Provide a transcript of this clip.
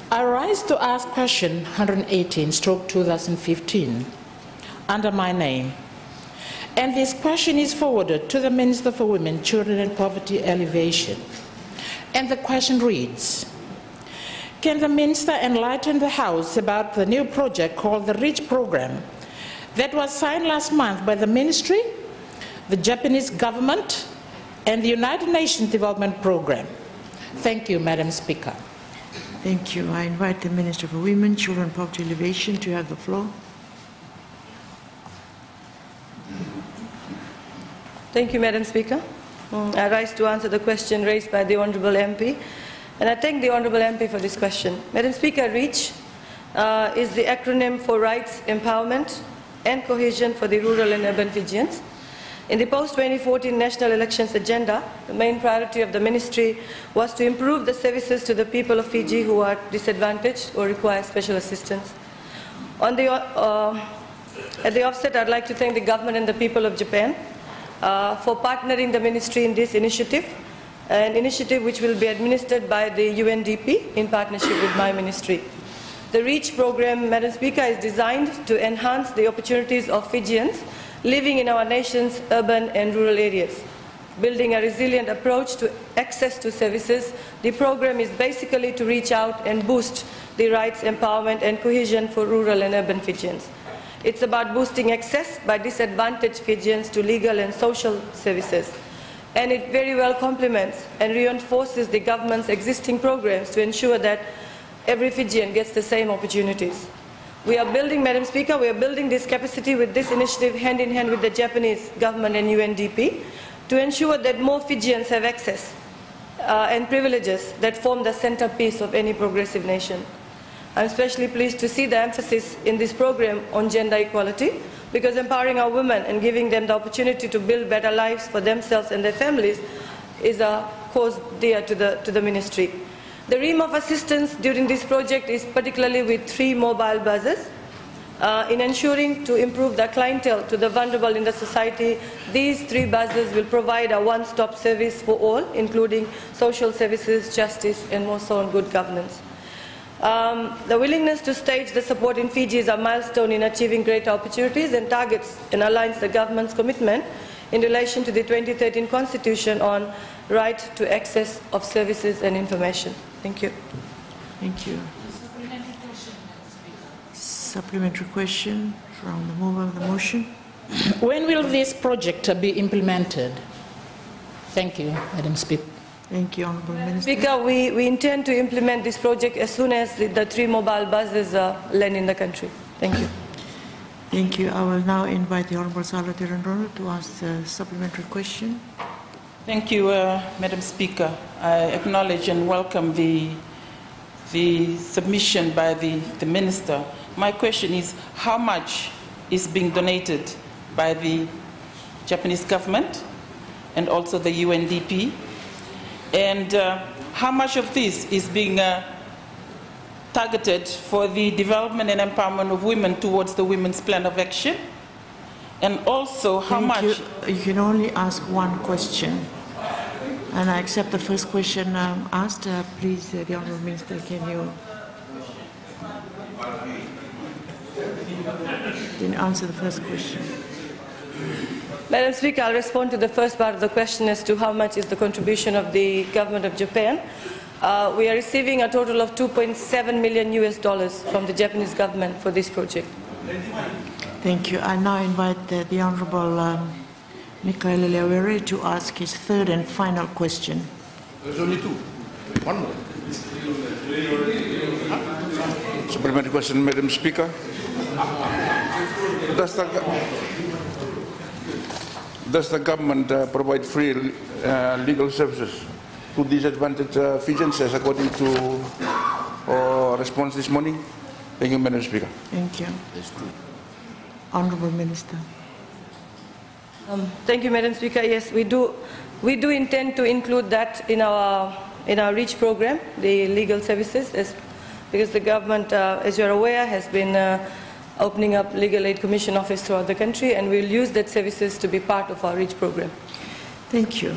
I rise to ask question 118/2015 under my name. And this question is forwarded to the Minister for Women, Children and Poverty Alleviation. And the question reads, can the Minister enlighten the House about the new project called the REACH program that was signed last month by the Ministry, the Japanese government, and the United Nations Development Program? Thank you, Madam Speaker. Thank you. I invite the Minister for Women, Children and Poverty Alleviation to have the floor. Thank you, Madam Speaker. I rise to answer the question raised by the Honourable MP, and I thank the Honourable MP for this question. Madam Speaker, REACH is the acronym for Rights, Empowerment and Cohesion for the Rural and Urban Fijians. In the post-2014 national elections agenda, the main priority of the Ministry was to improve the services to the people of Fiji who are disadvantaged or require special assistance. At the offset, I'd like to thank the government and the people of Japan for partnering the Ministry in this initiative, an initiative which will be administered by the UNDP in partnership with my Ministry. The REACH program, Madam Speaker, is designed to enhance the opportunities of Fijians living in our nation's urban and rural areas. Building a resilient approach to access to services, the program is basically to reach out and boost the rights, empowerment and cohesion for rural and urban Fijians. It's about boosting access by disadvantaged Fijians to legal and social services. And it very well complements and reinforces the government's existing programs to ensure that every Fijian gets the same opportunities. We are building, Madam Speaker, we are building this capacity with this initiative hand in hand with the Japanese government and UNDP to ensure that more Fijians have access and privileges that form the centerpiece of any progressive nation. I'm especially pleased to see the emphasis in this program on gender equality, because empowering our women and giving them the opportunity to build better lives for themselves and their families is a cause dear to the Ministry. The realm of assistance during this project is particularly with 3 mobile buses. In ensuring to improve the clientele to the vulnerable in the society, these 3 buses will provide a one-stop service for all, including social services, justice, and also on good governance. The willingness to stage the support in Fiji is a milestone in achieving greater opportunities and targets and aligns the government's commitment in relation to the 2013 Constitution on right to access of services and information. Thank you. Thank you. Supplementary question from the mover of the motion. When will this project be implemented? Thank you, Madam Speaker. Thank you, Honourable Minister. Speaker, we intend to implement this project as soon as the 3 mobile buses land in the country. Thank you. Thank you. I will now invite the Honourable Sala Tirandoro to ask the supplementary question. Thank you, Madam Speaker. I acknowledge and welcome the submission by the Minister. My question is, how much is being donated by the Japanese government and also the UNDP? And how much of this is being targeted for the development and empowerment of women towards the Women's Plan of Action? And also, how much... You can only ask one question. And I accept the first question asked. Please, the Honourable Minister, can you answer the first question? Madam Speaker, I'll respond to the first part of the question as to how much is the contribution of the government of Japan. We are receiving a total of $2.7 million from the Japanese government for this project. Thank you. I now invite the Honourable Mikael Leawere to ask his third and final question. There's only 2. One more. Supplementary question, Madam Speaker. Does the government provide free legal services to disadvantaged Fijians, as according to response this morning? Thank you, Madam Speaker. Thank you. Honourable Minister. Thank you, Madam Speaker. Yes, we do intend to include that in our REACH program, the legal services, because the government, as you are aware, has been opening up Legal Aid Commission office throughout the country, and we'll use that services to be part of our REACH program. Thank you.